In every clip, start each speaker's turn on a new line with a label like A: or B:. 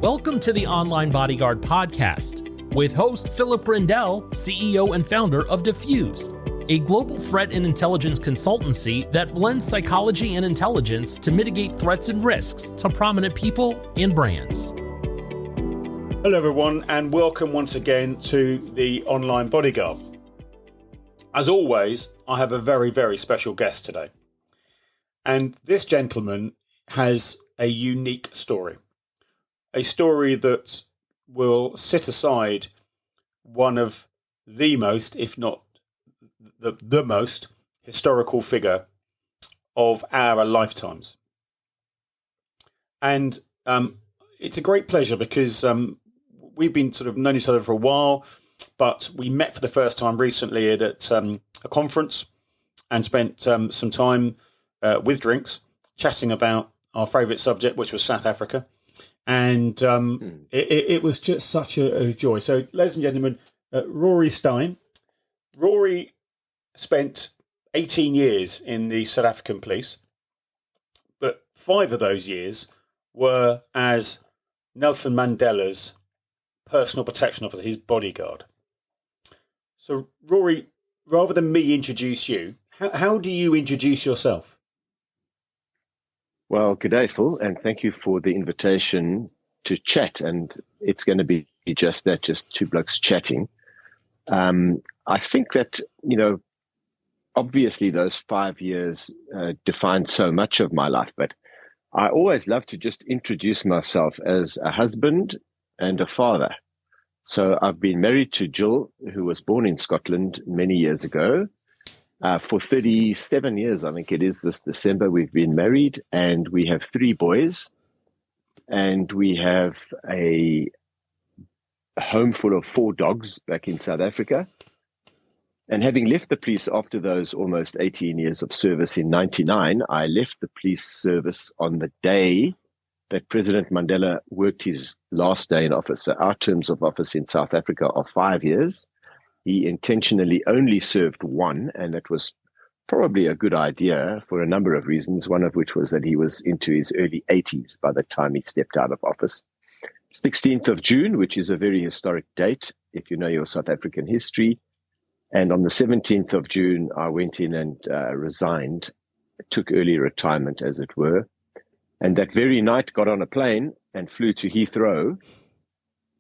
A: Welcome to the Online Bodyguard podcast with host Philip Rindell, CEO and founder of Diffuse, a global threat and intelligence consultancy that blends psychology and intelligence to mitigate threats and risks to prominent people and brands.
B: Hello everyone, and welcome once again to the Online Bodyguard. As always, I have a very, very special guest today. And this gentleman has a unique story. A story that will sit aside one of the most, if not the most, historical figure of our lifetimes. And it's a great pleasure because we've been sort of known each other for a while, but we met for the first time recently at a conference and spent some time with drinks chatting about our favourite subject, which was South Africa. And it was just such a joy. So, ladies and gentlemen, Rory Steyn. Rory spent 18 years in the South African police, but 5 of those years were as Nelson Mandela's personal protection officer, his bodyguard. So, Rory, rather than me introduce you, how do you introduce yourself?
C: Well, good day, Phil, and thank you for the invitation to chat. And it's going to be just that, just two blokes chatting. I think that, obviously those 5 years defined so much of my life, but I always love to just introduce myself as a husband and a father. So I've been married to Jill, who was born in Scotland many years ago. For 37 years, I think it is, this December, we've been married, and we have 3 boys, and we have a home full of 4 dogs back in South Africa. And having left the police after those almost 18 years of service in 1999, I left the police service on the day that President Mandela worked his last day in office. So our terms of office in South Africa are 5 years. He intentionally only served 1, and it was probably a good idea for a number of reasons, one of which was that he was into his early 80s by the time he stepped out of office. 16th of June, which is a very historic date, if you know your South African history. And on the 17th of June, I went in and resigned, took early retirement, as it were. And that very night got on a plane and flew to Heathrow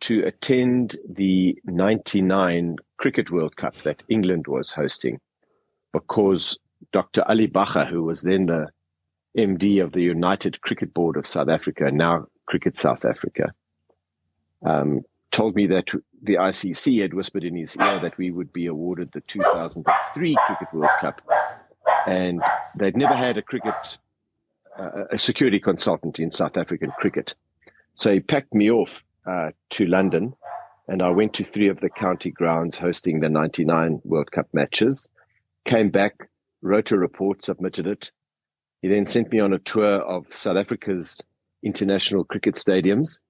C: to attend the 99 Cricket World Cup that England was hosting, because Dr. Ali Bacher, who was then the MD of the United Cricket Board of South Africa, now Cricket South Africa, told me that the ICC had whispered in his ear that we would be awarded the 2003 Cricket World Cup. And they'd never had a security consultant in South African cricket. So he packed me off to London, and I went to 3 of the county grounds hosting the 99 World Cup matches, came back, wrote a report, submitted it. He then sent me on a tour of South Africa's international cricket stadiums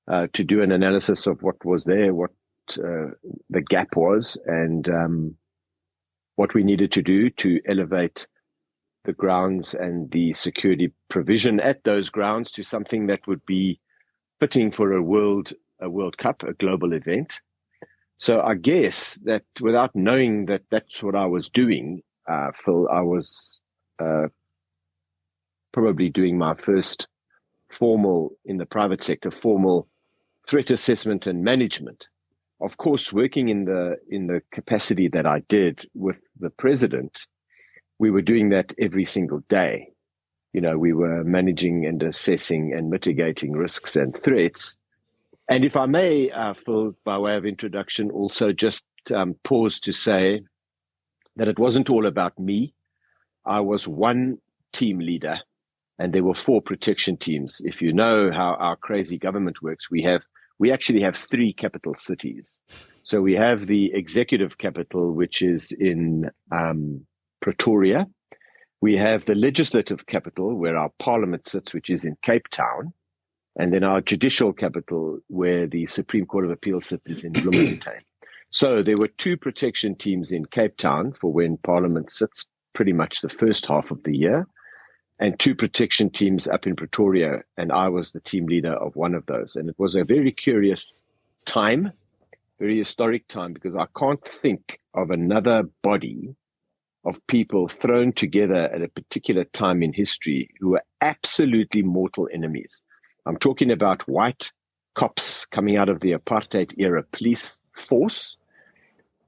C: to do an analysis of what was there, what the gap was, and what we needed to do to elevate the grounds and the security provision at those grounds to something that would be fitting for a World Cup, a global event. So I guess that without knowing that that's what I was doing, Phil, I was probably doing my first formal, in the private sector, formal threat assessment and management. Of course, working in the capacity that I did with the president, we were doing that every single day. We were managing and assessing and mitigating risks and threats. And if I may, Phil, by way of introduction, also just pause to say that it wasn't all about me. I was one team leader, and there were 4 protection teams. If you know how our crazy government works, we actually have 3 capital cities. So we have the executive capital, which is in Pretoria. We have the legislative capital, where our parliament sits, which is in Cape Town. And then our judicial capital, where the Supreme Court of Appeal sits, is in Bloemfontein. So there were 2 protection teams in Cape Town for when parliament sits, pretty much the first half of the year. and 2 protection teams up in Pretoria, and I was the team leader of one of those. And it was a very curious time, very historic time, because I can't think of another body of people thrown together at a particular time in history who were absolutely mortal enemies. I'm talking about white cops coming out of the apartheid era police force,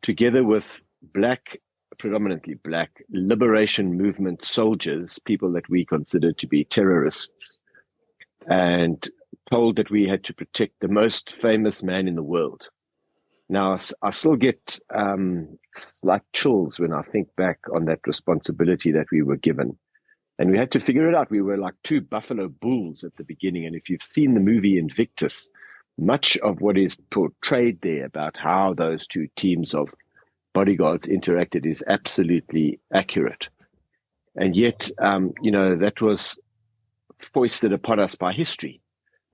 C: together with predominantly black liberation movement soldiers, people that we considered to be terrorists, and told that we had to protect the most famous man in the world. Now, I still get slight chills when I think back on that responsibility that we were given. And we had to figure it out. We were like 2 buffalo bulls at the beginning. And if you've seen the movie Invictus, much of what is portrayed there about how those 2 teams of bodyguards interacted is absolutely accurate. And yet, that was foisted upon us by history.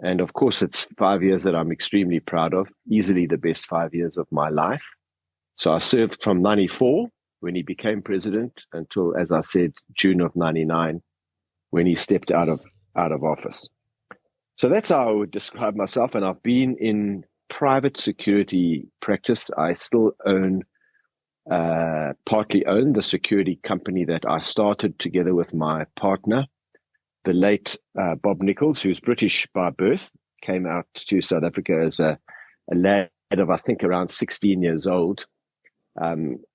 C: And of course, it's 5 years that I'm extremely proud of, easily the best 5 years of my life. So I served from 94, when he became president, until, as I said, June of 99, when he stepped out of office. So that's how I would describe myself. And I've been in private security practice. I still partly own the security company that I started together with my partner, the late Bob Nichols, who's British by birth, came out to South Africa as a lad of, I think, around 16 years old.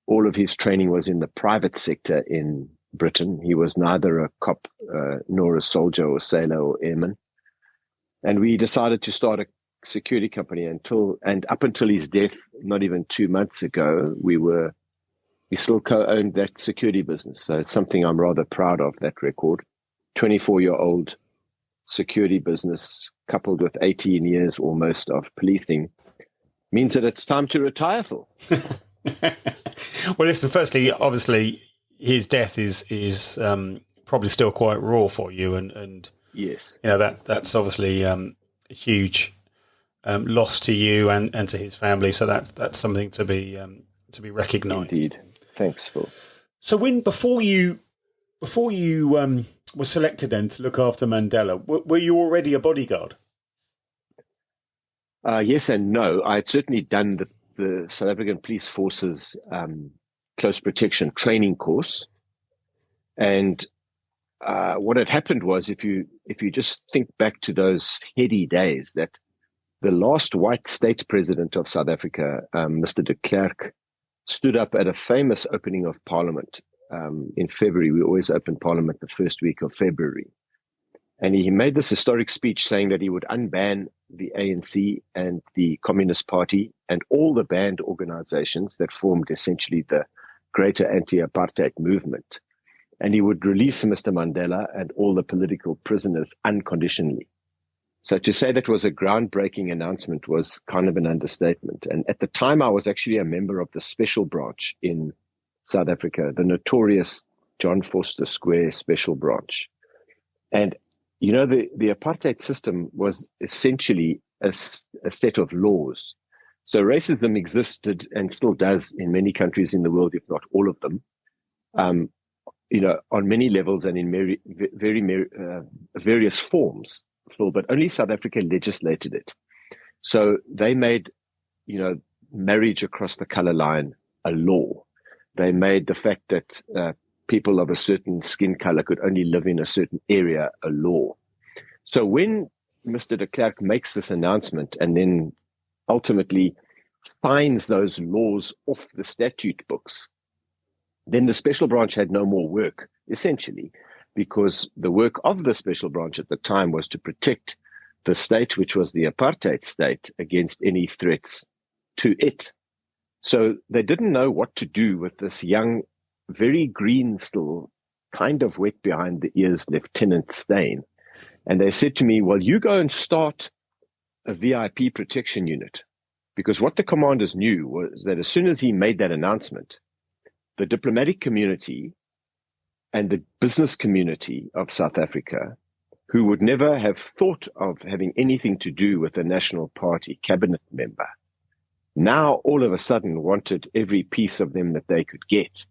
C: All of his training was in the private sector in Britain. He was neither a cop nor a soldier or sailor or airman. And we decided to start a security company up until his death, not even 2 months ago, we still co-owned that security business. So it's something I'm rather proud of, that record. 24-year-old security business coupled with 18 years almost of policing means that it's time to retire, Phil.
B: Well, listen, firstly, obviously, his death is probably still quite raw for you, and
C: yes,
B: that's obviously a huge loss to you and to his family. So that's something to be recognised.
C: Indeed, thanks, Phil.
B: So before you were selected then to look after Mandela, were you already a bodyguard?
C: Yes and no. I had certainly done the South African Police Force's close protection training course. And what had happened was, if you just think back to those heady days, that the last white state president of South Africa, Mr. de Klerk, stood up at a famous opening of Parliament in February. We always open Parliament the first week of February. And he made this historic speech saying that he would unban the ANC and the Communist Party and all the banned organizations that formed essentially the greater anti-apartheid movement. And he would release Mr. Mandela and all the political prisoners unconditionally. So to say that was a groundbreaking announcement was kind of an understatement. And at the time, I was actually a member of the special branch in South Africa, the notorious John Vorster Square special branch. And the apartheid system was essentially a set of laws. So racism existed and still does in many countries in the world, if not all of them, on many levels and in various forms. But only South Africa legislated it. So they made, marriage across the color line a law. They made the fact that people of a certain skin color could only live in a certain area a law. So when Mr. de Klerk makes this announcement and then ultimately finds those laws off the statute books, then the special branch had no more work, essentially, because the work of the special branch at the time was to protect the state, which was the apartheid state, against any threats to it. So they didn't know what to do with this young, very green still, kind of wet behind the ears Lieutenant Steyn. And they said to me, well, you go and start a VIP protection unit. Because what the commanders knew was that as soon as he made that announcement, the diplomatic community and the business community of South Africa, who would never have thought of having anything to do with a National Party cabinet member, now all of a sudden wanted every piece of them that they could get.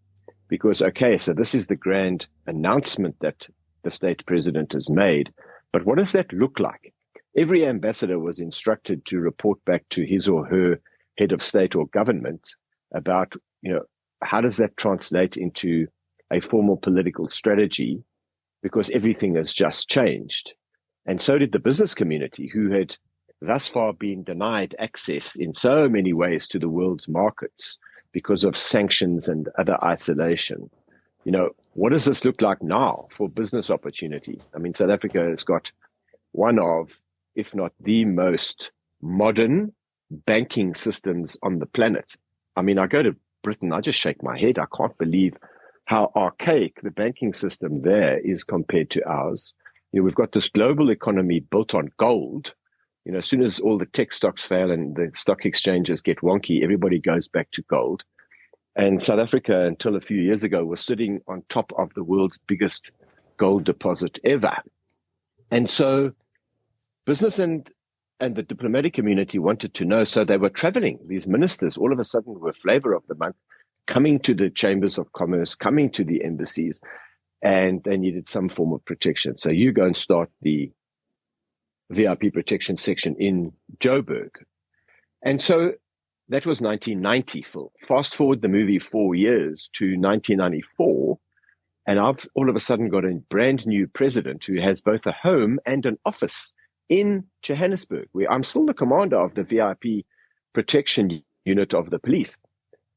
C: Because, okay, so this is the grand announcement that the state president has made. But what does that look like? Every ambassador was instructed to report back to his or her head of state or government about, how does that translate into a formal political strategy? Because everything has just changed. And so did the business community, who had thus far been denied access in so many ways to the world's markets because of sanctions and other isolation. What does this look like now for business opportunity? I mean, South Africa has got one of, if not the most modern banking systems on the planet. I mean, I go to Britain, I just shake my head. I can't believe how archaic the banking system there is compared to ours. We've got this global economy built on gold. As soon as all the tech stocks fail and the stock exchanges get wonky, everybody goes back to gold. And South Africa, until a few years ago, was sitting on top of the world's biggest gold deposit ever. And so business and the diplomatic community wanted to know, so they were traveling. These ministers all of a sudden were flavor of the month, coming to the chambers of commerce, coming to the embassies, and they needed some form of protection. So you go and start the VIP protection section in Joburg. And so that was 1990, Phil. Fast forward the movie 4 years to 1994, and I've all of a sudden got a brand new president who has both a home and an office in Johannesburg, where I'm still the commander of the VIP protection unit of the police.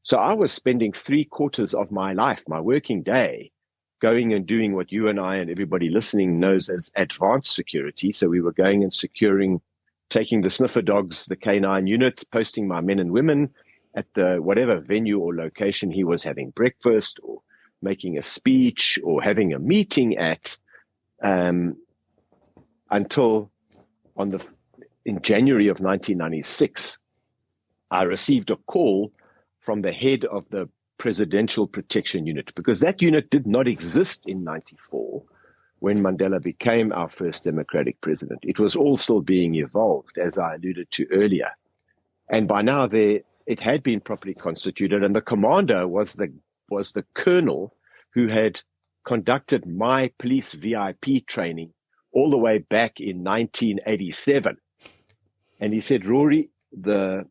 C: So I was spending 3/4 of my life, my working day, going and doing what you and I and everybody listening knows as advanced security. So we were going and securing, taking the sniffer dogs, the K9 units, posting my men and women at the whatever venue or location he was having breakfast or making a speech or having a meeting at, until in January of 1996, I received a call from the head of the Presidential Protection Unit, because that unit did not exist in 94 when Mandela became our first democratic president. It was all still being evolved, as I alluded to earlier. And by now it had been properly constituted, and the commander was the colonel who had conducted my police VIP training all the way back in 1987. And he said, Rory, the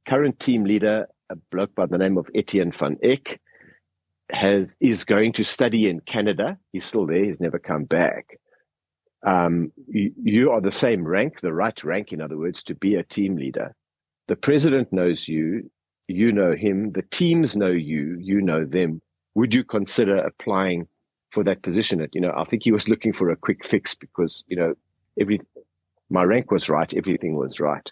C: current team leader, a bloke by the name of Etienne van Eck, is going to study in Canada. He's still there. He's never come back. You are the same rank, the right rank, in other words, to be a team leader. The president knows you. You know him. The teams know you. You know them. Would you consider applying for that position? I think he was looking for a quick fix because, my rank was right. Everything was right.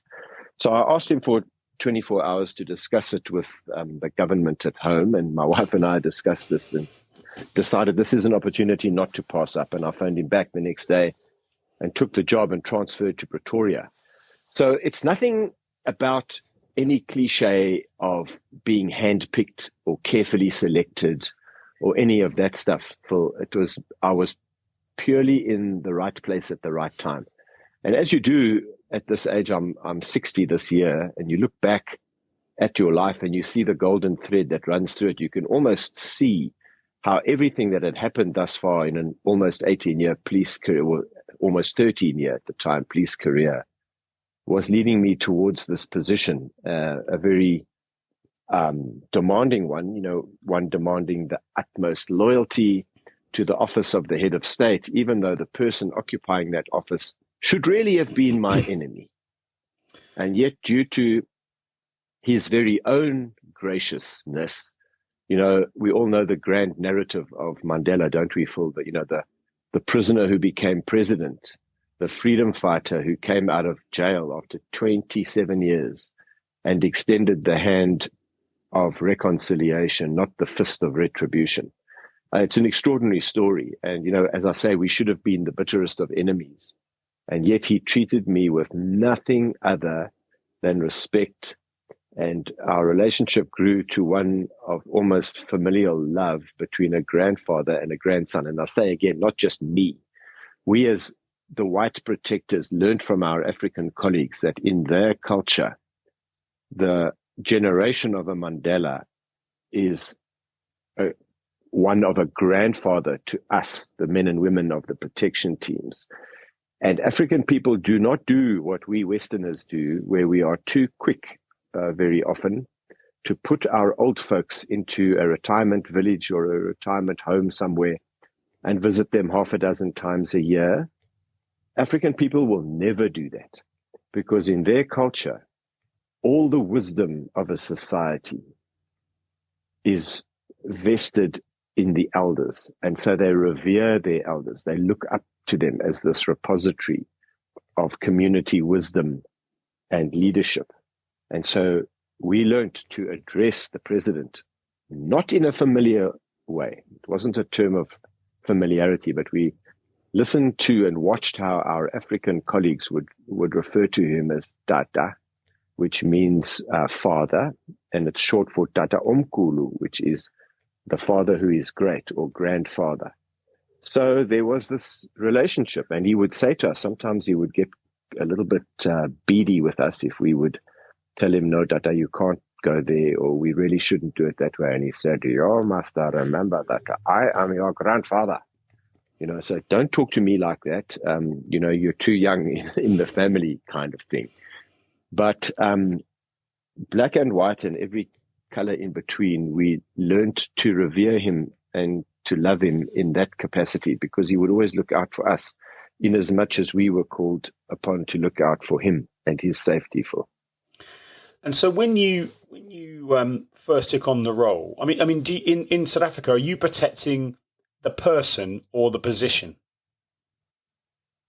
C: So I asked him for 24 hours to discuss it with the government at home. And my wife and I discussed this and decided this is an opportunity not to pass up. And I phoned him back the next day and took the job and transferred to Pretoria. So it's nothing about any cliche of being handpicked or carefully selected or any of that stuff. I was purely in the right place at the right time. And as you do at this age, I'm 60 this year, and you look back at your life and you see the golden thread that runs through it, you can almost see how everything that had happened thus far in an almost 18-year police career, or almost 13-year at the time police career, was leading me towards this position, a very demanding one demanding the utmost loyalty to the office of the head of state, even though the person occupying that office should really have been my enemy. And yet, due to his very own graciousness, we all know the grand narrative of Mandela, don't we, Phil? That, the prisoner who became president, the freedom fighter who came out of jail after 27 years and extended the hand of reconciliation, not the fist of retribution. It's an extraordinary story. And, as I say, we should have been the bitterest of enemies. And yet he treated me with nothing other than respect. And our relationship grew to one of almost familial love between a grandfather and a grandson. And I say again, not just me. We as the white protectors learned from our African colleagues that in their culture, the generation of a Mandela is one of a grandfather to us, the men and women of the protection teams. And African people do not do what we Westerners do, where we are too quick very often to put our old folks into a retirement village or a retirement home somewhere and visit them half a dozen times a year. African people will never do that, because in their culture, all the wisdom of a society is vested in the elders. And so they revere their elders. They look up to them as this repository of community wisdom and leadership. And so we learned to address the president, not in a familiar way. It wasn't a term of familiarity, but we listened to and watched how our African colleagues would refer to him as Tata, which means father, and it's short for Tata Omkhulu, which is the father who is great, or grandfather. So there was this relationship, and he would say to us, sometimes he would get a little bit beady with us if we would tell him, no, Tata, you can't go there, or we really shouldn't do it that way. And he said, you must remember that I am your grandfather. So don't talk to me like that. You're too young in the family, kind of thing. But black and white and every color in between, we learned to revere him and to love him in that capacity, because he would always look out for us in as much as we were called upon to look out for him and his safety for.
B: And so when you first took on the role, in South Africa, are you protecting the person or the position?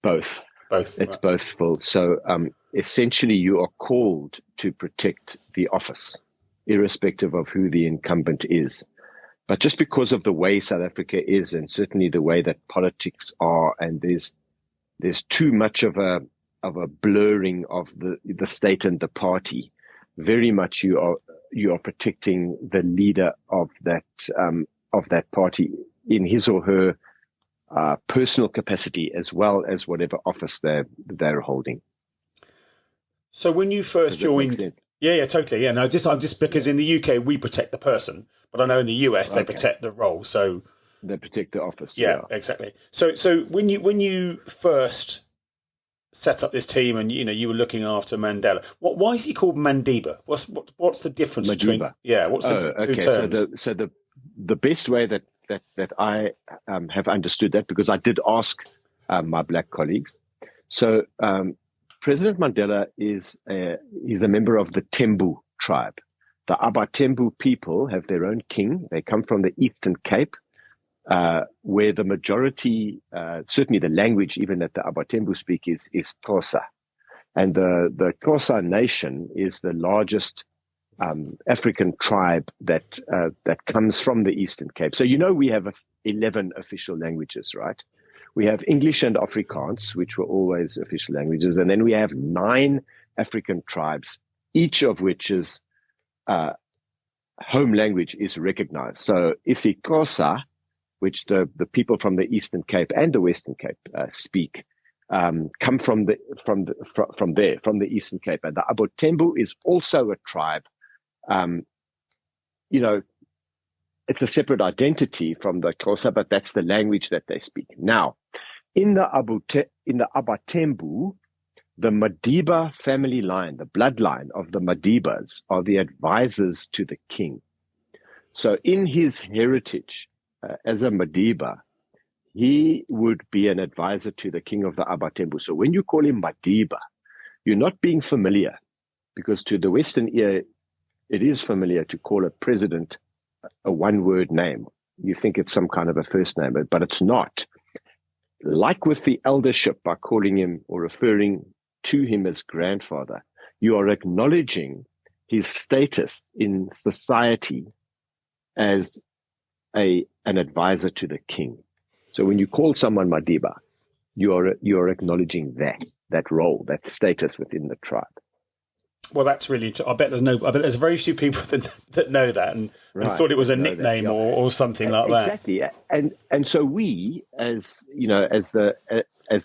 C: Both.
B: Both.
C: It's both full. So essentially you are called to protect the office, irrespective of who the incumbent is. But just because of the way South Africa is, and certainly the way that politics are, and there's too much of a blurring of the state and the party, very much you are protecting the leader of that party in his or her personal capacity, as well as whatever office they're holding.
B: So when you first joined, yeah, totally, yeah. No, I'm just because in the UK we protect the person, but I know in the US they protect the role. So
C: they protect the office.
B: Yeah, exactly. So when you first set up this team, and you were looking after Mandela, why is he called Mandiba? What's the difference between? Yeah, what's the two terms?
C: So the best way that I have understood that, because I did ask my black colleagues. So President Mandela is a member of the Tembu tribe. The Abatembu people have their own king. They come from the Eastern Cape, where the majority, certainly the language even that the Abatembu speak is Xhosa. And the Xhosa nation is the largest African tribe that comes from the Eastern Cape. So we have 11 official languages, right? We have English and Afrikaans, which were always official languages, and then we have 9 African tribes, each of which is home language is recognized. So isiXhosa, which the people from the Eastern Cape and the Western Cape speak, come from the Eastern Cape, and the Abatembu is also a tribe. It's a separate identity from the Xhosa, but that's the language that they speak. Now, in the Abatembu, the Madiba family line, the bloodline of the Madibas, are the advisors to the king. So in his heritage as a Madiba, he would be an advisor to the king of the Abatembu. So when you call him Madiba, you're not being familiar, because to the Western ear, it is familiar to call a president a one-word name. You think it's some kind of a first name, but it's not. Like with the eldership, by calling him or referring to him as grandfather, you are acknowledging his status in society as an advisor to the king. So when you call someone Madiba, you are acknowledging that role, that status within the tribe.
B: Well, that's really. I bet there's very few people that know that and thought it was a nickname or something like that.
C: Exactly, and so we, as the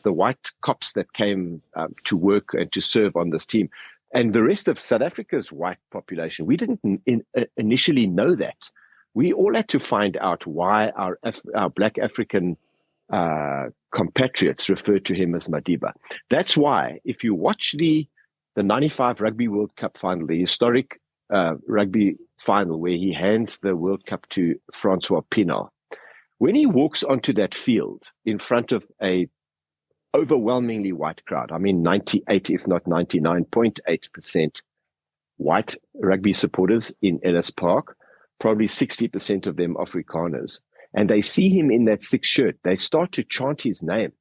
C: white cops that came to work and to serve on this team, and the rest of South Africa's white population, we didn't initially know that. we all had to find out why our Black African compatriots referred to him as Madiba. That's why, if you watch the 95 Rugby World Cup final, the historic rugby final where he hands the World Cup to Francois Pienaar, when he walks onto that field in front of a overwhelmingly white crowd, I mean 98, if not 99.8% white rugby supporters in Ellis Park, probably 60% of them Afrikaners, and they see him in that 6 shirt, they start to chant his name.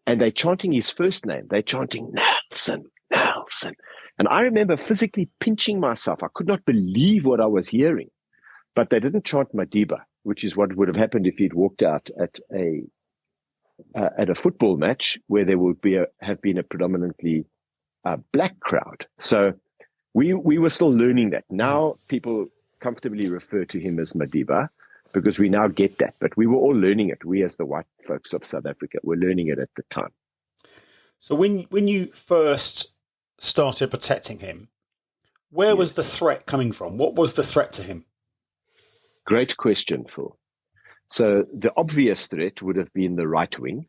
C: And they're chanting his first name. They're chanting Nelson, Nelson. And I remember physically pinching myself. I could not believe what I was hearing. But they didn't chant Madiba, which is what would have happened if he'd walked out at a football match where there would have been a predominantly black crowd. So we were still learning that. Now people comfortably refer to him as Madiba, because we now get that. But we were all learning it. We, as the white folks of South Africa, were learning it at the time.
B: So when you first started protecting him, where was the threat coming from? What was the threat to him?
C: Great question, Phil. So the obvious threat would have been the right wing,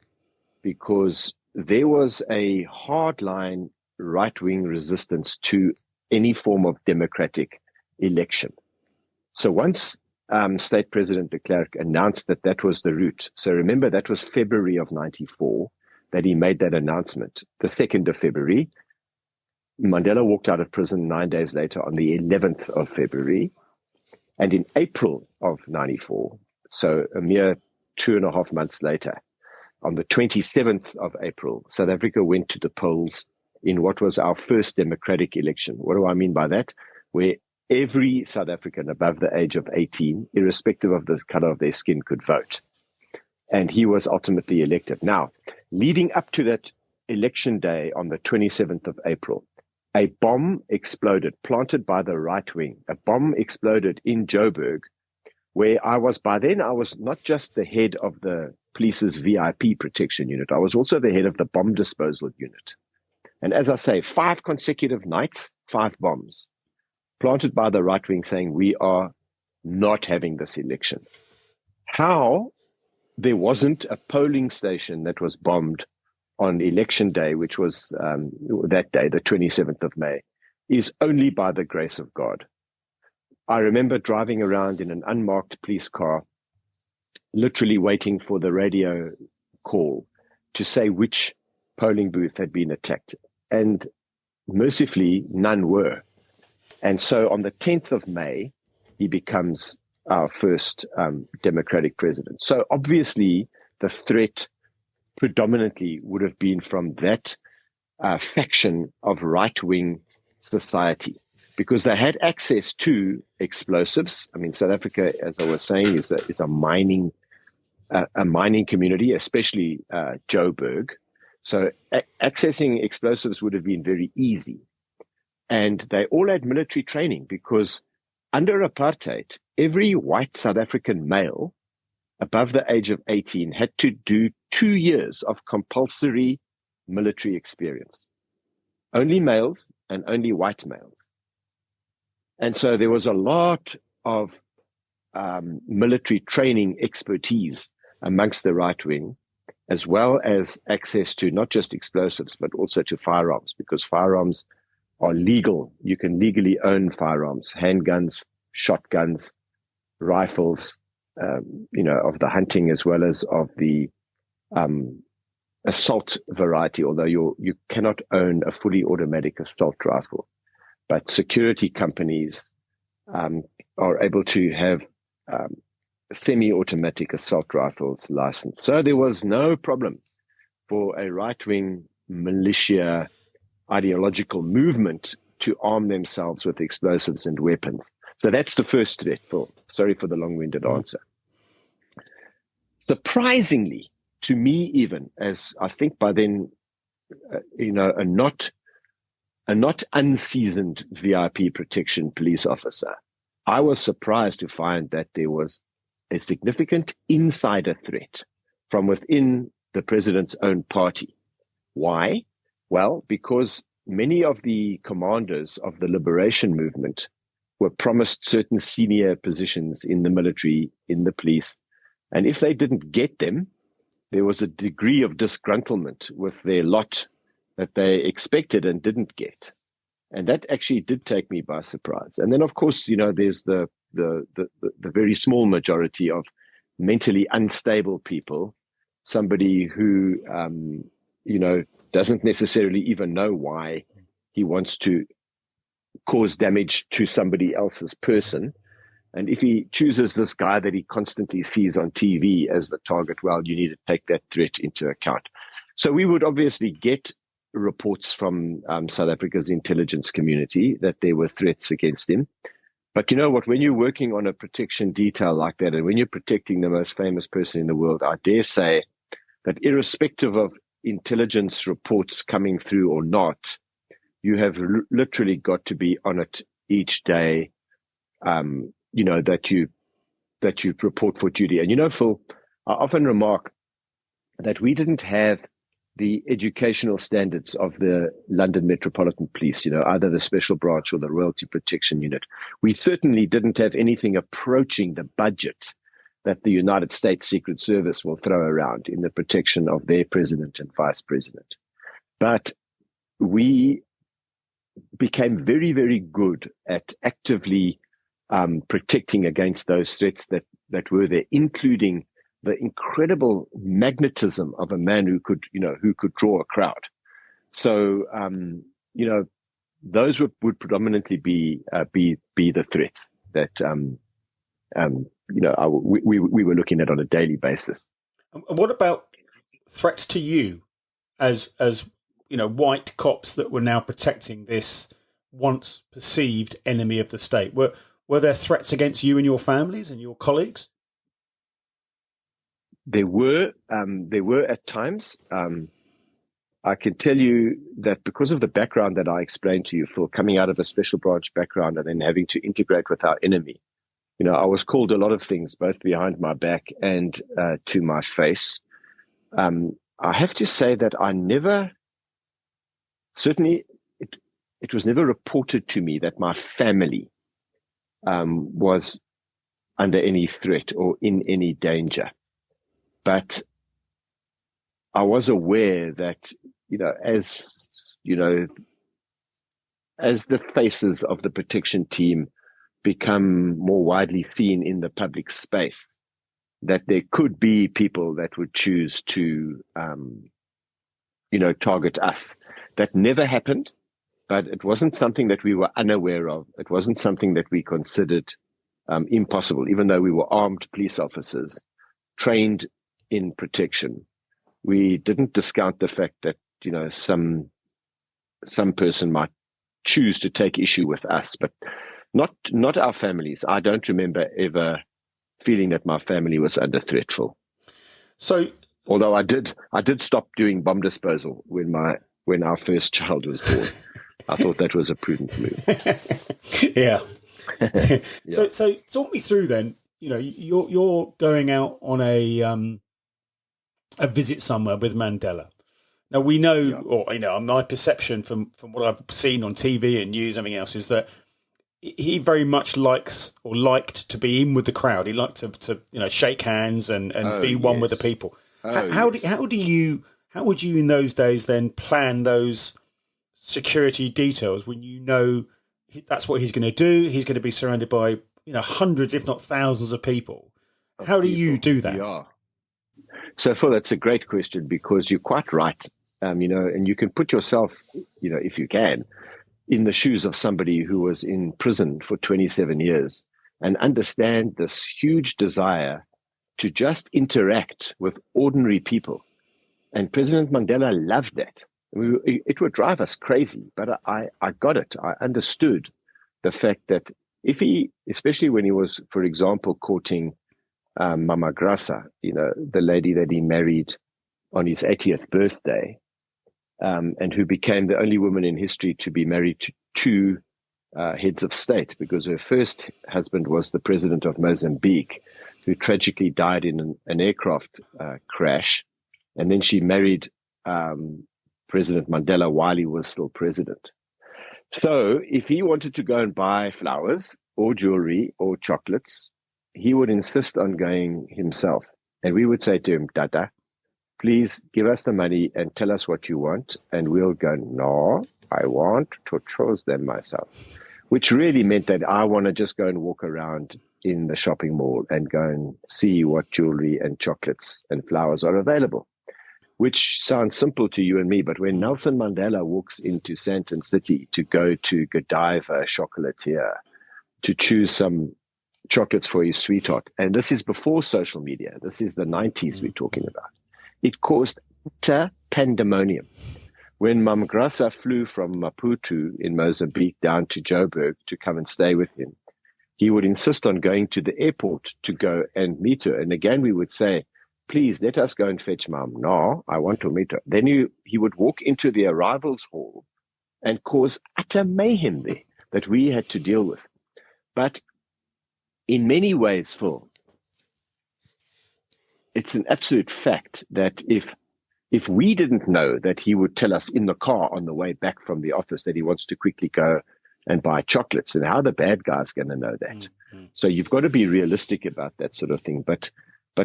C: because there was a hardline right-wing resistance to any form of democratic election. So once State President de Klerk announced that was the route. So remember, that was February of 94 that he made that announcement. The 2nd of February, Mandela walked out of prison 9 days later on the 11th of February. And in April of 94, so a mere 2.5 months later, on the 27th of April, South Africa went to the polls in what was our first democratic election. What do I mean by that? Where every South African above the age of 18, irrespective of the color of their skin, could vote. And he was ultimately elected. Now, leading up to that election day on the 27th of April, a bomb exploded, planted by the right wing. A bomb exploded in Joburg, where I was not just the head of the police's VIP protection unit, I was also the head of the bomb disposal unit. And as I say, 5 consecutive nights, 5 bombs planted by the right wing, saying we are not having this election. How there wasn't a polling station that was bombed on election day, which was that day, the 27th of May, is only by the grace of God. I remember driving around in an unmarked police car, literally waiting for the radio call to say which polling booth had been attacked. And mercifully, none were. And so on the 10th of May, he becomes our first democratic president. So obviously, the threat predominantly would have been from that faction of right-wing society, because they had access to explosives. I mean, South Africa, as I was saying, is a mining community, especially Joburg. So accessing explosives would have been very easy. And they all had military training, because under apartheid, every white South African male above the age of 18 had to do 2 years of compulsory military experience. Only males and only white males. And so there was a lot of military training expertise amongst the right wing, as well as access to not just explosives, but also to firearms, because firearms are legal. You can legally own firearms, handguns, shotguns, rifles, of the hunting as well as of the assault variety, although you cannot own a fully automatic assault rifle. But security companies are able to have semi-automatic assault rifles licensed. So there was no problem for a right-wing militia ideological movement to arm themselves with explosives and weapons. So that's the first threat, Phil. Sorry for the long-winded answer. Surprisingly, to me even, as I think by then, a not unseasoned VIP protection police officer, I was surprised to find that there was a significant insider threat from within the president's own party. Why? Well, because many of the commanders of the liberation movement were promised certain senior positions in the military, in the police. And if they didn't get them, there was a degree of disgruntlement with their lot that they expected and didn't get. And that actually did take me by surprise. And then, of course, there's the very small majority of mentally unstable people, somebody who, doesn't necessarily even know why he wants to cause damage to somebody else's person. And if he chooses this guy that he constantly sees on TV as the target, well, you need to take that threat into account. So we would obviously get reports from South Africa's intelligence community that there were threats against him. But you know what, when you're working on a protection detail like that, and when you're protecting the most famous person in the world, I dare say that irrespective of intelligence reports coming through or not, you have literally got to be on it each day, that you report for duty. And Phil, I often remark that we didn't have the educational standards of the London Metropolitan Police, either the Special Branch or the Royalty Protection Unit. We certainly didn't have anything approaching the budget that the United States Secret Service will throw around in the protection of their president and vice president. But we became very, very good at actively protecting against those threats that were there, including the incredible magnetism of a man who could draw a crowd. So, those would predominantly be the threats that, we were looking at on a daily basis.
B: And what about threats to you as white cops that were now protecting this once perceived enemy of the state? Were there threats against you and your families and your colleagues?
C: There were at times. I can tell you that because of the background that I explained to you, Phil, coming out of a special branch background and then having to integrate with our enemy, I was called a lot of things, both behind my back and to my face. I have to say that I never, certainly, it was never reported to me that my family was under any threat or in any danger. But I was aware that, as the faces of the protection team become more widely seen in the public space, that there could be people that would choose to, target us. That never happened, but it wasn't something that we were unaware of. It wasn't something that we considered impossible, even though we were armed police officers trained in protection. We didn't discount the fact that, some person might choose to take issue with us, but not our families. I don't remember ever feeling that my family was under threatful. So, although I did stop doing bomb disposal when our first child was born. I thought that was a prudent move.
B: Yeah. Yeah. So talk me through then. You're going out on a visit somewhere with Mandela. Now we know, my perception from what I've seen on TV and news, and everything else, is that he very much liked to be in with the crowd. He liked to shake hands and be one with the people. How would you in those days then plan those security details when that's what he's going to do? He's going to be surrounded by hundreds, if not thousands, of people. How do you do that?
C: Yeah. So, Phil, that's a great question, because you're quite right. And you can put yourself, if you can, in the shoes of somebody who was in prison for 27 years and understand this huge desire to just interact with ordinary people. And President Mandela loved that. It would drive us crazy, but I got it. I understood the fact that if he, especially when he was, for example, courting Mama Grasa, the lady that he married on his 80th birthday, and who became the only woman in history to be married to two heads of state, because her first husband was the president of Mozambique, who tragically died in an aircraft crash. And then she married President Mandela while he was still president. So if he wanted to go and buy flowers or jewelry or chocolates, he would insist on going himself. And we would say to him, Dada, please give us the money and tell us what you want. And we'll go, no, I want to choose them myself. Which really meant that I want to just go and walk around in the shopping mall and go and see what jewelry and chocolates and flowers are available. Which sounds simple to you and me, but when Nelson Mandela walks into Sandton City to go to Godiva Chocolatier to choose some chocolates for his sweetheart, and this is before social media, this is the 90s we're talking about, it caused utter pandemonium. When Mam Graça flew from Maputo in Mozambique down to Joburg to come and stay with him, he would insist on going to the airport to go and meet her. And again, we would say, please let us go and fetch Mom. No, I want to meet her. Then he would walk into the arrivals hall and cause utter mayhem there that we had to deal with. But in many ways, Phil, it's an absolute fact that if we didn't know that he would tell us in the car on the way back from the office that he wants to quickly go and buy chocolates, and how are the bad guys going to know that? Mm-hmm. So you've got to be realistic about that sort of thing. But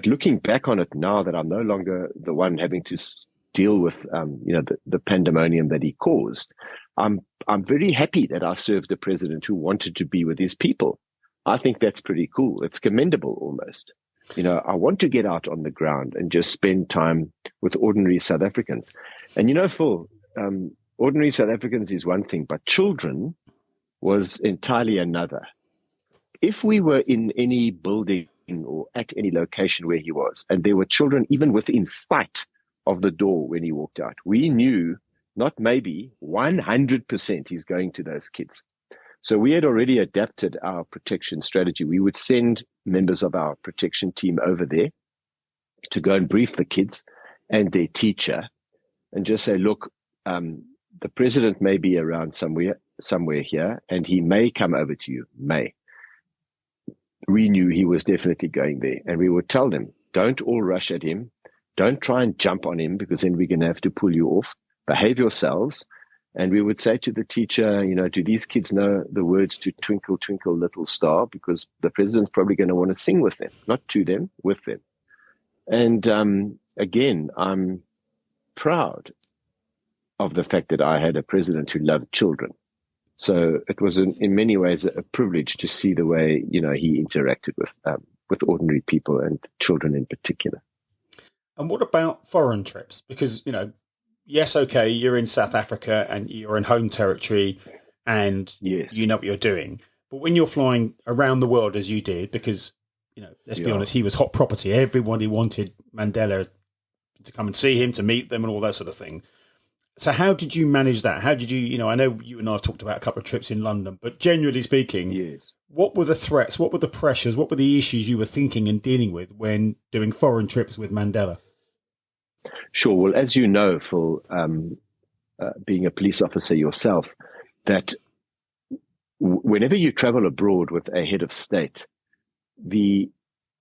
C: looking back on it now that I'm no longer the one having to deal with, the pandemonium that he caused, I'm very happy that I served a president who wanted to be with his people. I think that's pretty cool. It's commendable almost. I want to get out on the ground and just spend time with ordinary South Africans. And, Phil, ordinary South Africans is one thing, but children was entirely another. If we were in any building or at any location where he was, and there were children even within sight of the door when he walked out, we knew, not maybe, 100% he's going to those kids. So we had already adapted our protection strategy. We would send members of our protection team over there to go and brief the kids and their teacher and just say, look, the president may be around somewhere here, and he may come over to you, may. We knew he was definitely going there. And we would tell them, don't all rush at him. Don't try and jump on him, because then we're going to have to pull you off. Behave yourselves. And we would say to the teacher, do these kids know the words to Twinkle, Twinkle, Little Star? Because the president's probably going to want to sing with them, not to them, with them. And again, I'm proud of the fact that I had a president who loved children. So it was in many ways a privilege to see the way, he interacted with ordinary people and children in particular.
B: And what about foreign trips? Because, yes, okay, you're in South Africa and you're in home territory and
C: yes,
B: you know what you're doing. But when you're flying around the world as you did, because, let's be honest, he was hot property. Everybody wanted Mandela to come and see him, to meet them and all that sort of thing. So how did you manage that? How did you, I know you and I have talked about a couple of trips in London, but generally speaking,
C: yes,
B: what were the threats? What were the pressures? What were the issues you were thinking and dealing with when doing foreign trips with Mandela?
C: Sure. Well, as you know, Phil, being a police officer yourself, that whenever you travel abroad with a head of state, the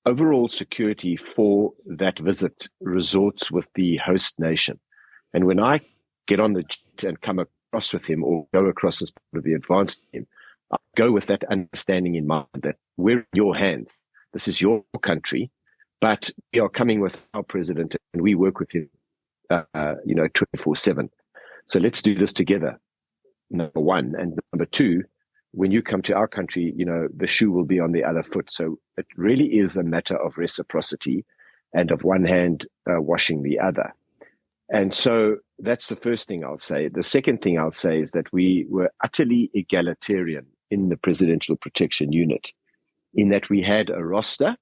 C: overall security for that visit resorts with the host nation. And when I get on the jet and come across with him or go across as part of the advanced team, I go with that understanding in mind that we're in your hands. This is your country, but we are coming with our president and we work with him, 24/7. So let's do this together, number one. And number two, when you come to our country, the shoe will be on the other foot. So it really is a matter of reciprocity and of one hand washing the other. And so that's the first thing I'll say. The second thing I'll say is that we were utterly egalitarian in the Presidential Protection Unit, in that we had a roster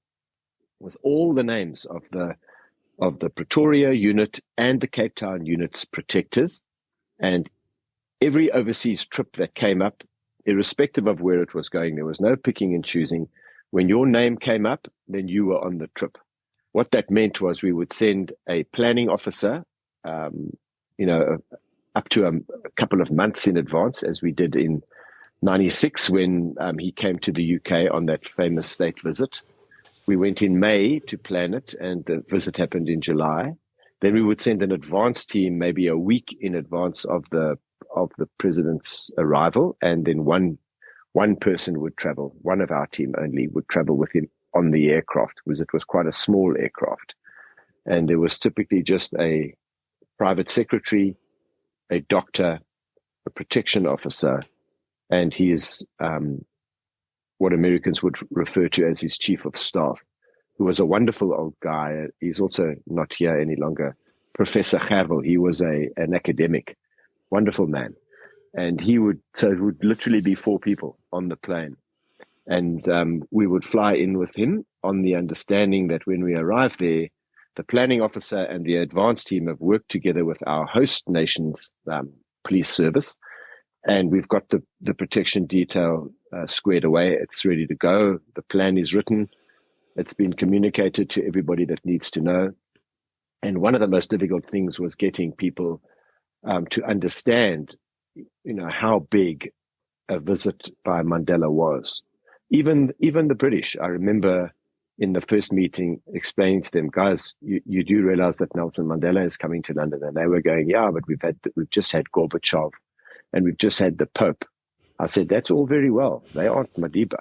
C: with all the names of the Pretoria unit and the Cape Town unit's protectors. And every overseas trip that came up, irrespective of where it was going, there was no picking and choosing. When your name came up, then you were on the trip. What that meant was we would send a planning officer, up to a couple of months in advance, as we did in 96 when he came to the UK on that famous state visit. We went in May to plan it, and the visit happened in July. Then we would send an advance team maybe a week in advance of the of the president's arrival, and then one person would travel, one of our team only would travel with him on the aircraft, because it was quite a small aircraft. And there was typically just a private secretary, a doctor, a protection officer, and his, what Americans would refer to as his chief of staff, who was a wonderful old guy. He's also not here any longer, Professor Gervel. He was an academic, wonderful man. And so it would literally be 4 people on the plane. And we would fly in with him on the understanding that when we arrive there, the planning officer and the advance team have worked together with our host nation's police service. And we've got the protection detail squared away. It's ready to go. The plan is written. It's been communicated to everybody that needs to know. And one of the most difficult things was getting people to understand, how big a visit by Mandela was. Even the British, I remember in the first meeting explaining to them, guys, you do realize that Nelson Mandela is coming to London. And they were going, yeah, but we've just had Gorbachev and we've just had the Pope. I said, that's all very well. They aren't Madiba.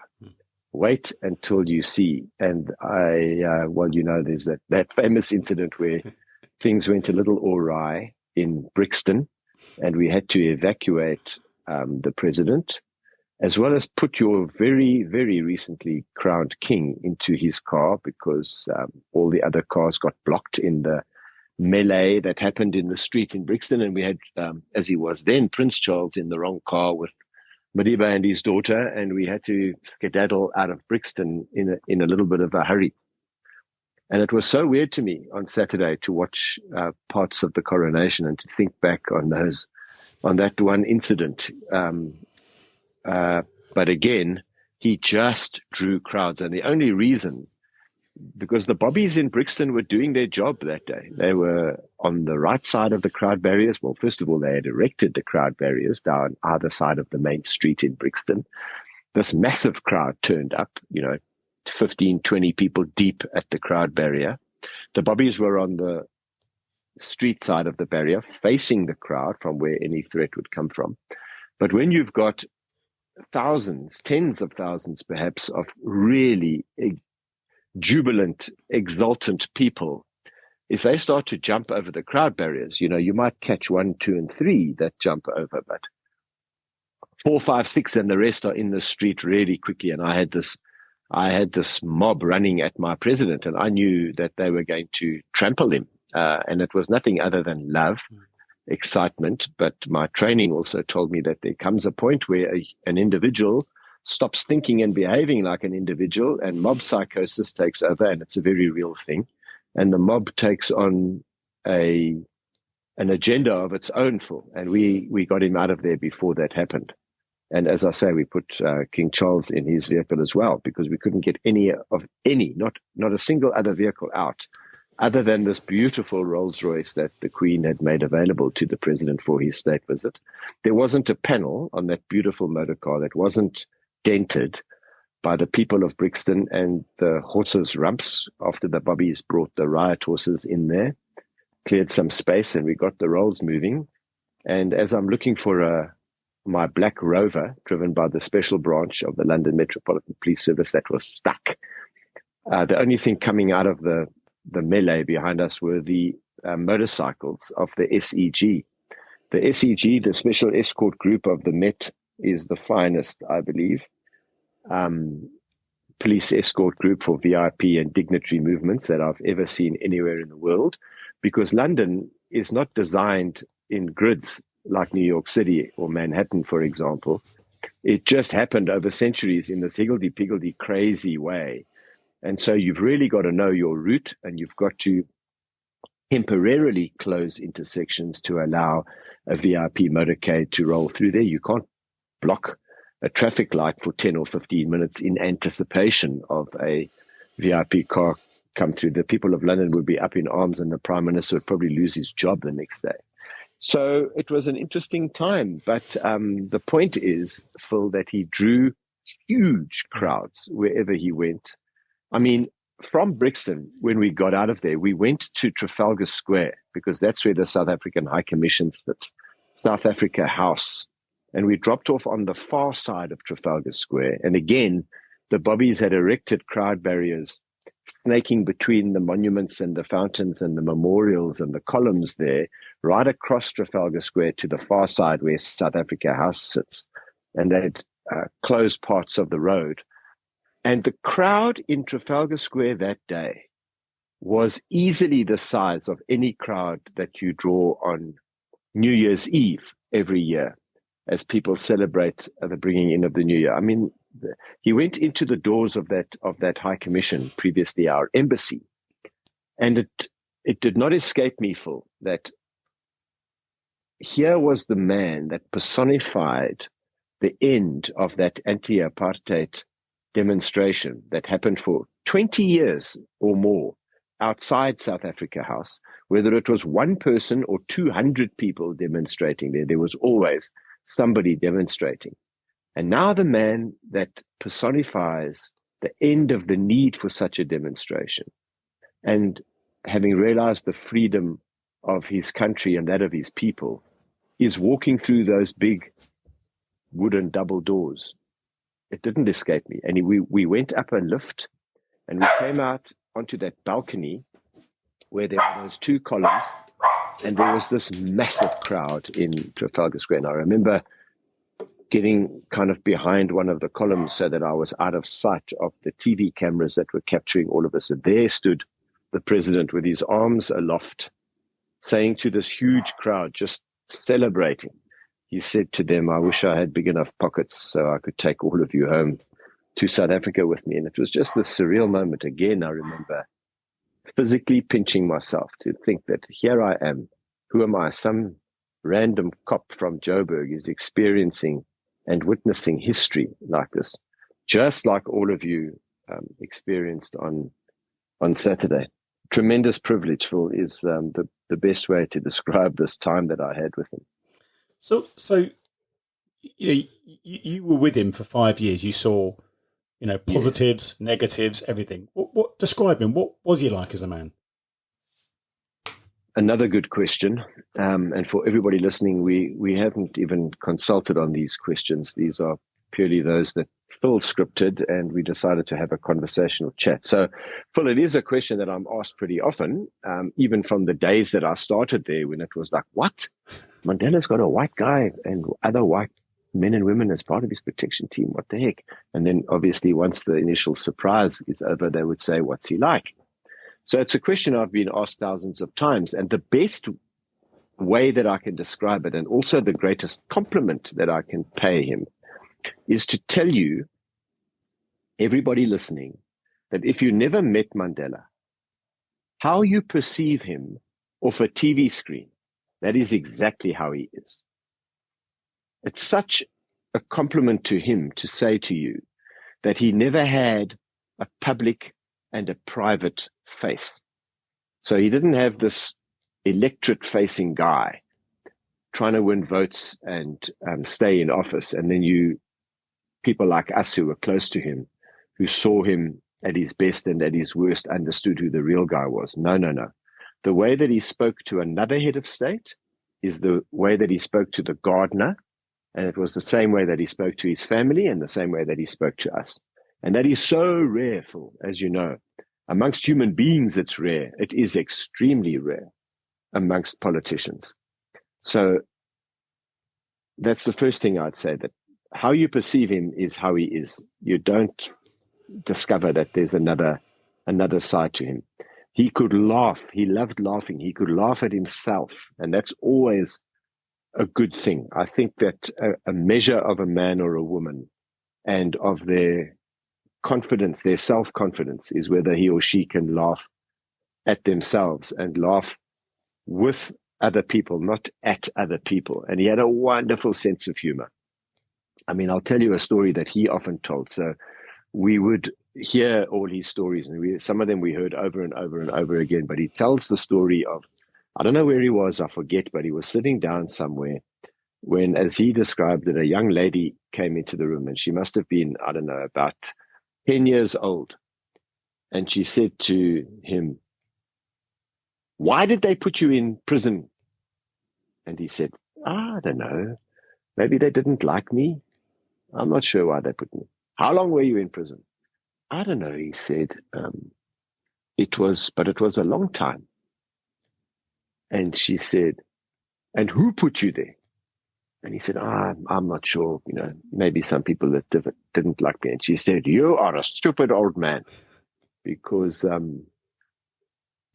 C: Wait until you see. And there's that famous incident where things went a little awry in Brixton, and we had to evacuate the president, as well as put your very, very recently crowned king into his car, because all the other cars got blocked in the melee that happened in the street in Brixton. And we had, as he was then, Prince Charles in the wrong car with Madiba and his daughter, and we had to skedaddle out of Brixton in a little bit of a hurry. And it was so weird to me on Saturday to watch parts of the coronation and to think back on that one incident. But again, he just drew crowds. And the only reason, because the bobbies in Brixton were doing their job that day. They were on the right side of the crowd barriers. Well, first of all, they had erected the crowd barriers down either side of the main street in Brixton. This massive crowd turned up, 15, 20 people deep at the crowd barrier. The bobbies were on the street side of the barrier, facing the crowd from where any threat would come from. But when you've got thousands, tens of thousands perhaps, of really jubilant, exultant people, if they start to jump over the crowd barriers, you might catch 1, 2, and 3 that jump over, but 4, 5, 6, and the rest are in the street really quickly. And I had this mob running at my president, and I knew that they were going to trample him. And it was nothing other than love, excitement. But my training also told me that there comes a point where an individual stops thinking and behaving like an individual, and mob psychosis takes over, and it's a very real thing. And the mob takes on an agenda of its own full. And we got him out of there before that happened. And as I say, we put King Charles in his vehicle as well, because we couldn't get not a single other vehicle out, other than this beautiful Rolls Royce that the Queen had made available to the president for his state visit. There wasn't a panel on that beautiful motor car that wasn't dented by the people of Brixton and the horses' rumps after the bobbies brought the riot horses in there, cleared some space, and we got the rolls moving. And as I'm looking for my black Rover, driven by the special branch of the London Metropolitan Police Service that was stuck, the only thing coming out of the melee behind us were the motorcycles of the SEG. The SEG, the Special Escort Group of the Met, is the finest, I believe, police escort group for VIP and dignitary movements that I've ever seen anywhere in the world, because London is not designed in grids like New York City or Manhattan, for example. It just happened over centuries in this higgledy-piggledy crazy way. And so you've really got to know your route, and you've got to temporarily close intersections to allow a VIP motorcade to roll through there. You can't block a traffic light for 10 or 15 minutes in anticipation of a VIP car come through. The people of London would be up in arms, and the Prime Minister would probably lose his job the next day. So it was an interesting time. But the point is, Phil, that he drew huge crowds wherever he went. I mean, from Brixton, when we got out of there, we went to Trafalgar Square, because that's where the South African High Commission sits. South Africa House, and we dropped off on the far side of Trafalgar Square. And again, the bobbies had erected crowd barriers, snaking between the monuments and the fountains and the memorials and the columns there, right across Trafalgar Square to the far side where South Africa House sits. And they'd closed parts of the road. And the crowd in Trafalgar Square that day was easily the size of any crowd that you draw on New Year's Eve every year as people celebrate the bringing in of the new year. I mean, he went into the doors of that High Commission, previously our embassy, and it did not escape me, Phil, that here was the man that personified the end of that anti-apartheid demonstration that happened for 20 years or more outside South Africa House. Whether it was one person or 200 people demonstrating there was always somebody demonstrating. And now the man that personifies the end of the need for such a demonstration, and having realized the freedom of his country and that of his people, is walking through those big wooden double doors. It didn't escape me. And we went up a lift and we came out onto that balcony where there were those two columns, and there was this massive crowd in Trafalgar Square. And I remember getting kind of behind one of the columns so that I was out of sight of the TV cameras that were capturing all of us. And there stood the president with his arms aloft, saying to this huge crowd, just celebrating. He said to them, "I wish I had big enough pockets so I could take all of you home to South Africa with me." And it was just this surreal moment. Again, I remember physically pinching myself to think that here I am. Who am I? Some random cop from Joburg is experiencing and witnessing history like this, just like all of you experienced on Saturday. Tremendous privilege, Phil, is the best way to describe this time that I had with him.
B: So you were with him for 5 years. You saw, positives, negatives, everything. What describe him? What was he like as a man?
C: Another good question. And for everybody listening, we haven't even consulted on these questions. These are purely those that Phil scripted, and we decided to have a conversational chat. So, Phil, it is a question that I'm asked pretty often, even from the days that I started there, when it was like, what? Mandela's got a white guy and other white men and women as part of his protection team. What the heck? And then obviously once the initial surprise is over, they would say, what's he like? So it's a question I've been asked thousands of times. And the best way that I can describe it, and also the greatest compliment that I can pay him, is to tell you, everybody listening, that if you never met Mandela, how you perceive him off a TV screen, that is exactly how he is. It's such a compliment to him to say to you that he never had a public and a private face. So he didn't have this electorate-facing guy trying to win votes and stay in office, and then people like us who were close to him, who saw him at his best and at his worst, understood who the real guy was. No. The way that he spoke to another head of state is the way that he spoke to the gardener, and it was the same way that he spoke to his family and the same way that he spoke to us. And that is so rare, Phil, as you know. Amongst human beings, it's rare. It is extremely rare amongst politicians. So that's the first thing I'd say, that how you perceive him is how he is. You don't discover that there's another side to him. He could laugh. He loved laughing. He could laugh at himself. And that's always a good thing. I think that a measure of a man or a woman and of their confidence, their self-confidence, is whether he or she can laugh at themselves and laugh with other people, not at other people. And he had a wonderful sense of humor. I mean, I'll tell you a story that he often told. So we would hear all his stories, and some of them we heard over and over and over again. But he tells the story of, I don't know where he was, I forget, but he was sitting down somewhere when, as he described it, a young lady came into the room, and she must have been, I don't know, about 10 years old. And she said to him, "Why did they put you in prison?" And he said, I don't know. Maybe they didn't like me. I'm not sure why they put me. How long were you in prison? I don't know, he said. It was a long time. And she said, and who put you there? And he said, I'm not sure, maybe some people that didn't like me. And she said, you are a stupid old man. Because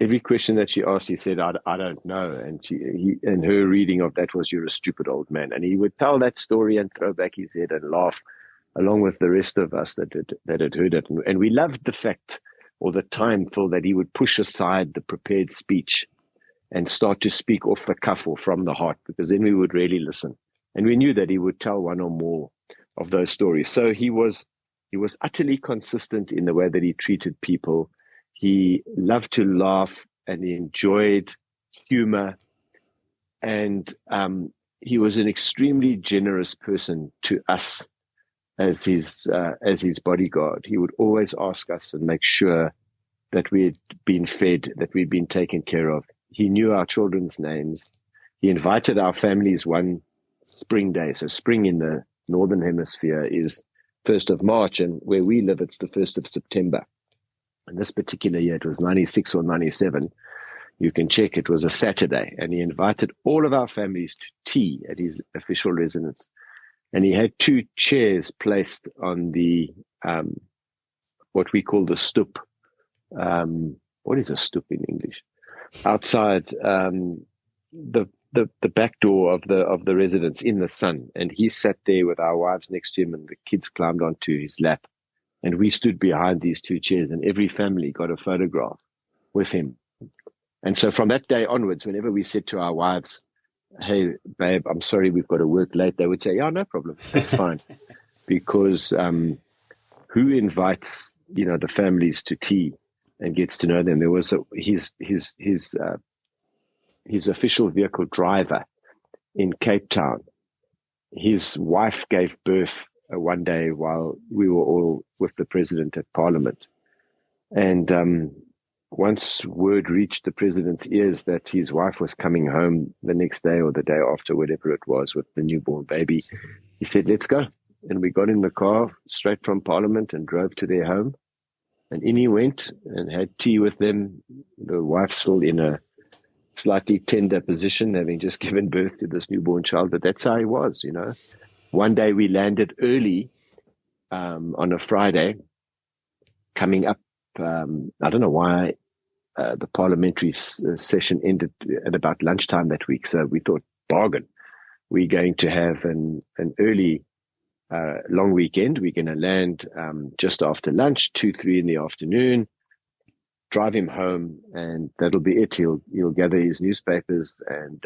C: every question that she asked, he said, I don't know. And her reading of that was, you're a stupid old man. And he would tell that story and throw back his head and laugh, along with the rest of us that had heard it. And we loved the fact, or the time, Phil, that he would push aside the prepared speech and start to speak off the cuff or from the heart, because then we would really listen. And we knew that he would tell one or more of those stories. So he was utterly consistent in the way that he treated people. He loved to laugh and he enjoyed humor. And he was an extremely generous person to us as his bodyguard. He would always ask us and make sure that we had been fed, that we'd been taken care of. He knew our children's names. He invited our families one spring day. So spring in the Northern Hemisphere is 1st of March, and where we live, it's the 1st of September. And this particular year, it was 96 or 97. You can check. It was a Saturday, and he invited all of our families to tea at his official residence. And he had 2 chairs placed on the, what we call the stoep. What is a stoep in English? Outside the back door of the residence in the sun. And he sat there with our wives next to him, and the kids climbed onto his lap. And we stood behind these 2 chairs, and every family got a photograph with him. And so from that day onwards, whenever we said to our wives, hey, babe, I'm sorry, we've got to work late, they would say, yeah, no problem, that's fine. Because who invites, the families to tea and gets to know them? There was his official vehicle driver in Cape Town. His wife gave birth one day while we were all with the president at Parliament. And once word reached the president's ears that his wife was coming home the next day or the day after, whatever it was, with the newborn baby, he said, let's go. And we got in the car straight from Parliament and drove to their home. And in he went and had tea with them. The wife still in a slightly tender position, having just given birth to this newborn child. But that's how he was, One day we landed early on a Friday, coming up. I don't know why the parliamentary session ended at about lunchtime that week. So we thought, bargain. We're going to have an early long weekend. We're going to land just after lunch, 2-3 in the afternoon, drive him home, and that'll be it. He'll gather his newspapers and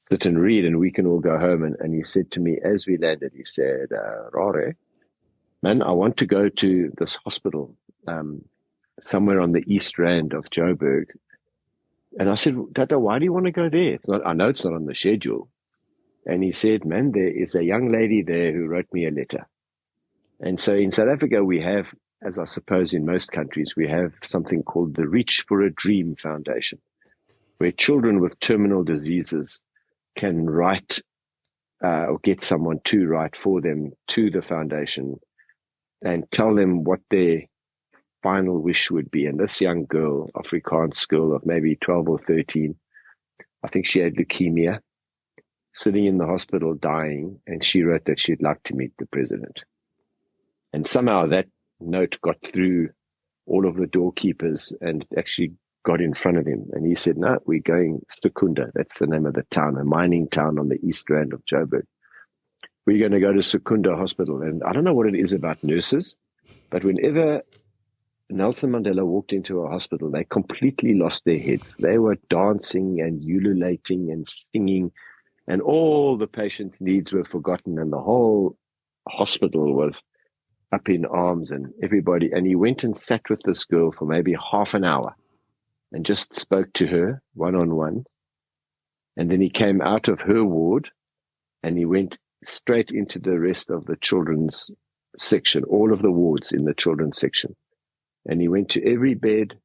C: sit and read, and we can all go home. And he said to me as we landed, he said, Rory, man, I want to go to this hospital somewhere on the East Rand of Joburg. And I said, Dada, why do you want to go there? I know it's not on the schedule. And he said, man, there is a young lady there who wrote me a letter. And so in South Africa, we have, as I suppose in most countries, we have something called the Reach for a Dream Foundation, where children with terminal diseases can write or get someone to write for them to the foundation and tell them what their final wish would be. And this young girl, Afrikaans girl of maybe 12 or 13, I think she had leukemia, sitting in the hospital dying, and she wrote that she'd like to meet the president. And somehow that note got through all of the doorkeepers and actually got in front of him. And he said, no, we're going Secunda. That's the name of the town, a mining town on the East Rand of Joburg. We're going to go to Secunda Hospital. And I don't know what it is about nurses, but whenever Nelson Mandela walked into a hospital, they completely lost their heads. They were dancing and ululating and singing, and all the patient's needs were forgotten, and the whole hospital was up in arms, and everybody. And he went and sat with this girl for maybe half an hour and just spoke to her one-on-one. And then he came out of her ward and he went straight into the rest of the children's section, all of the wards in the children's section. And he went to every bed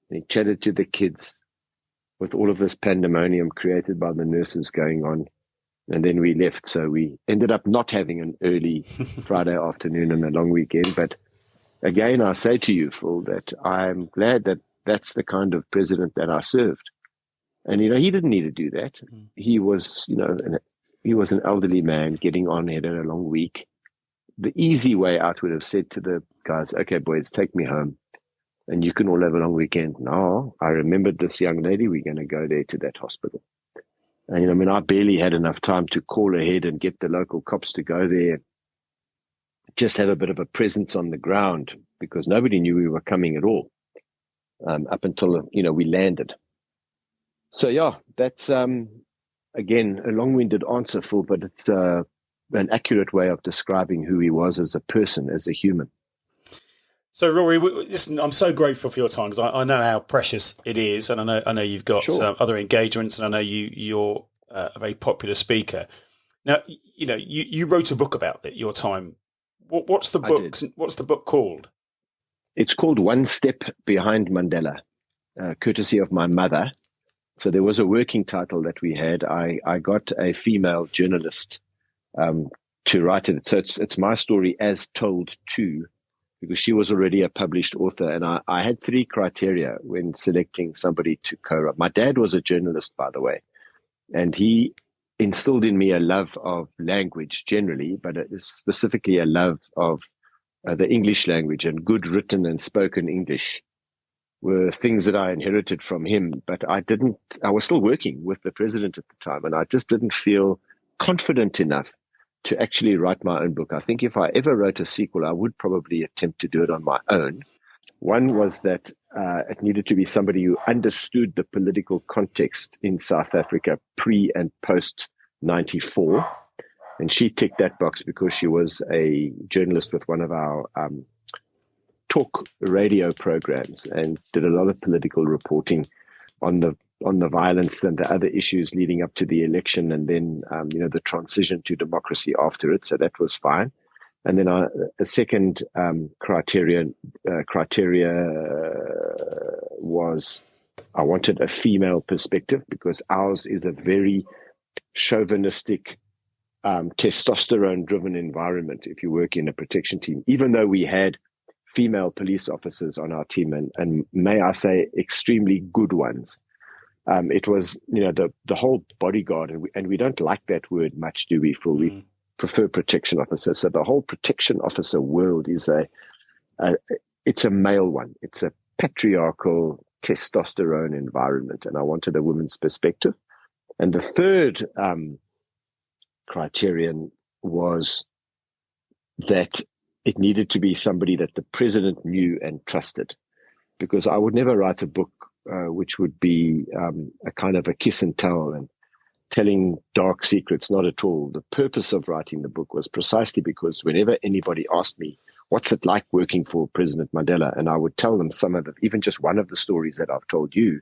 C: and he chatted to the kids with all of this pandemonium created by the nurses going on. And then we left. So we ended up not having an early Friday afternoon and a long weekend. But again, I say to you, Phil, that I'm glad that that's the kind of president that I served. And, he didn't need to do that. He was, he was an elderly man getting on, he had a long week. The easy way out would have said to the guys, okay, boys, take me home and you can all have a long weekend. No, I remembered this young lady. We're going to go there to that hospital. And, I barely had enough time to call ahead and get the local cops to go there, just have a bit of a presence on the ground because nobody knew we were coming at all up until, we landed. So, yeah, that's, again, a long-winded answer, Phil, but it's an accurate way of describing who he was as a person, as a human.
B: So, Rory, listen, I'm so grateful for your time because I know how precious it is, and I know you've got other engagements, and I know you're a very popular speaker. Now, you wrote a book about it, your time. What's the book? What's the book called?
C: It's called One Step Behind Mandela, courtesy of my mother. So there was a working title that we had. I got a female journalist to write it. So it's my story as told too, because she was already a published author. And I had 3 criteria when selecting somebody to co-write. My dad was a journalist, by the way, and he instilled in me a love of language generally, but specifically a love of the English language, and good written and spoken English were things that I inherited from him. But I was still working with the president at the time, and I just didn't feel confident enough to actually write my own book. I think if I ever wrote a sequel, I would probably attempt to do it on my own. One was that it needed to be somebody who understood the political context in South Africa pre and post 94. And she ticked that box because she was a journalist with one of our talk radio programs and did a lot of political reporting on the violence and the other issues leading up to the election, and then the transition to democracy after it. So that was fine. And then a second criteria was I wanted a female perspective, because ours is a very chauvinistic, testosterone-driven environment if you work in a protection team, even though we had female police officers on our team, and may I say, extremely good ones. It was, the whole bodyguard, and we don't like that word much, do we, Phil? We prefer protection officers. So the whole protection officer world is it's a male one. It's a patriarchal testosterone environment, and I wanted a woman's perspective. And the third criterion was that it needed to be somebody that the president knew and trusted, because I would never write a book which would be a kind of a kiss and tell and telling dark secrets. Not at all. The purpose of writing the book was precisely because whenever anybody asked me, what's it like working for President Mandela? And I would tell them some of it, even just one of the stories that I've told you,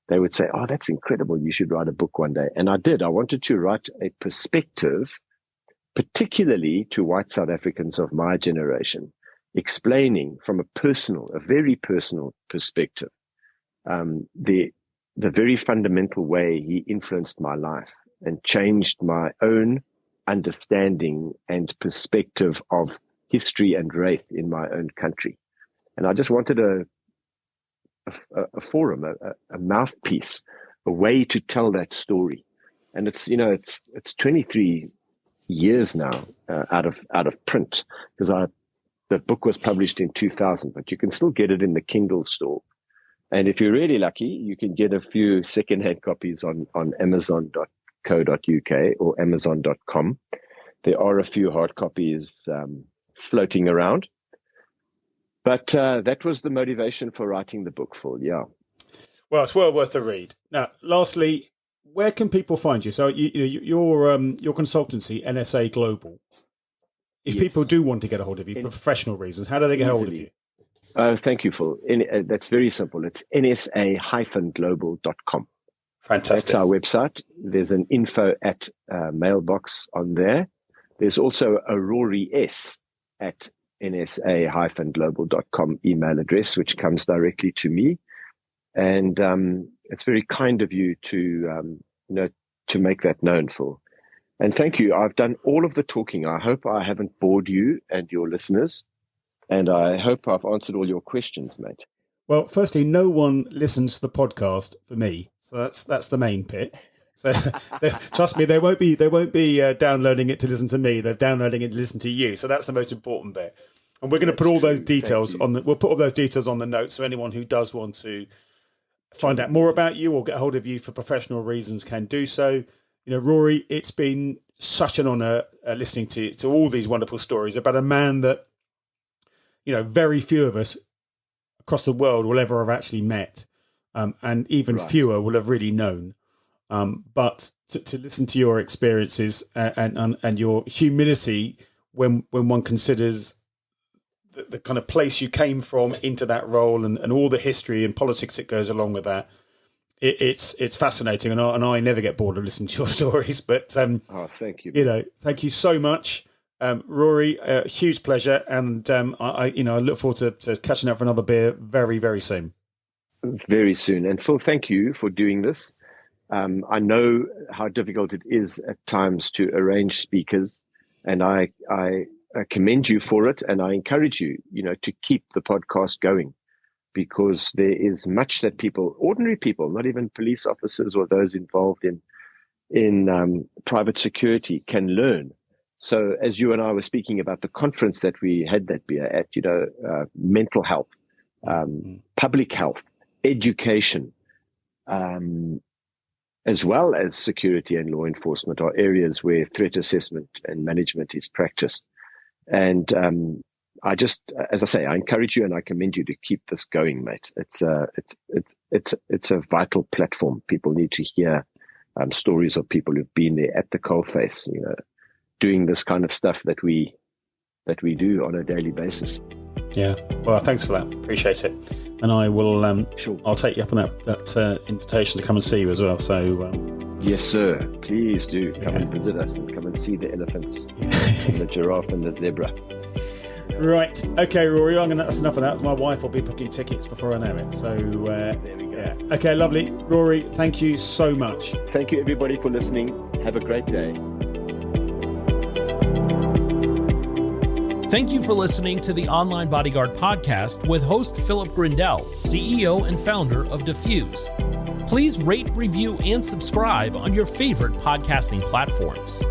C: they would say, oh, that's incredible. You should write a book one day. And I did. I wanted to write a perspective, particularly to white South Africans of my generation, explaining from a very personal perspective, the very fundamental way he influenced my life and changed my own understanding and perspective of history and race in my own country. And I just wanted a forum, a mouthpiece, a way to tell that story. And it's 23 years now out of print, because the book was published in 2000, but you can still get it in the Kindle store. And if you're really lucky, you can get a few secondhand copies on amazon.co.uk or amazon.com. There are a few hard copies floating around. But that was the motivation for writing the book, Phil. Yeah.
B: Well, it's well worth a read. Now, lastly, where can people find you? So your consultancy, NSA Global. If people do want to get a hold of you for professional reasons, how do they get a hold of you?
C: Thank you, Phil. That's very simple. It's nsa-global.com.
B: Fantastic.
C: That's our website. There's an info at mailbox on there. There's also a Rory S at nsa-global.com email address, which comes directly to me. And it's very kind of you to make that known, Phil. And thank you. I've done all of the talking. I hope I haven't bored you and your listeners. And I hope I've answered all your questions, mate.
B: Well, firstly, no one listens to the podcast for me. So that's the main bit. So trust me, they won't be downloading it to listen to me. They're downloading it to listen to you. So that's the most important bit. And we're going to put all those details we'll put all those details on the notes. So anyone who does want to find out more about you or get hold of you for professional reasons can do so. You know, Rory, it's been such an honor listening to all these wonderful stories about a man that, you know, very few of us across the world will ever have actually met, and even fewer will have really known. But to listen to your experiences and your humility when one considers the kind of place you came from into that role and all the history and politics that goes along with that, it's fascinating. And I never get bored of listening to your stories. But
C: thank you.
B: You know, thank you so much. Rory, huge pleasure, and I look forward to catching up for another beer very, very soon.
C: Very soon. And Phil, thank you for doing this. I know how difficult it is at times to arrange speakers, and I commend you for it, and I encourage you, to keep the podcast going, because there is much that ordinary people, not even police officers or those involved in private security, can learn. So as you and I were speaking about the conference that we had that beer at, mental health, public health, education, as well as security and law enforcement are areas where threat assessment and management is practiced. And as I say, I encourage you and I commend you to keep this going, mate. It's a vital platform. People need to hear stories of people who've been there at the coalface, doing this kind of stuff that we do on a daily basis.
B: Yeah. Well, thanks for that. Appreciate it. And I will.
C: Sure.
B: I'll take you up on that invitation to come and see you as well. So.
C: Yes, sir. Please do come and visit us and come and see the elephants, and the giraffe and the zebra.
B: Right. Okay, Rory. That's enough of that. My wife will be booking tickets before I know it. So.
C: There we go.
B: Yeah. Okay. Lovely, Rory. Thank you so much.
C: Thank you, everybody, for listening. Have a great day.
A: Thank you for listening to the Online Bodyguard podcast with host Philip Grindell, CEO and founder of Diffuse. Please rate, review, and subscribe on your favorite podcasting platforms.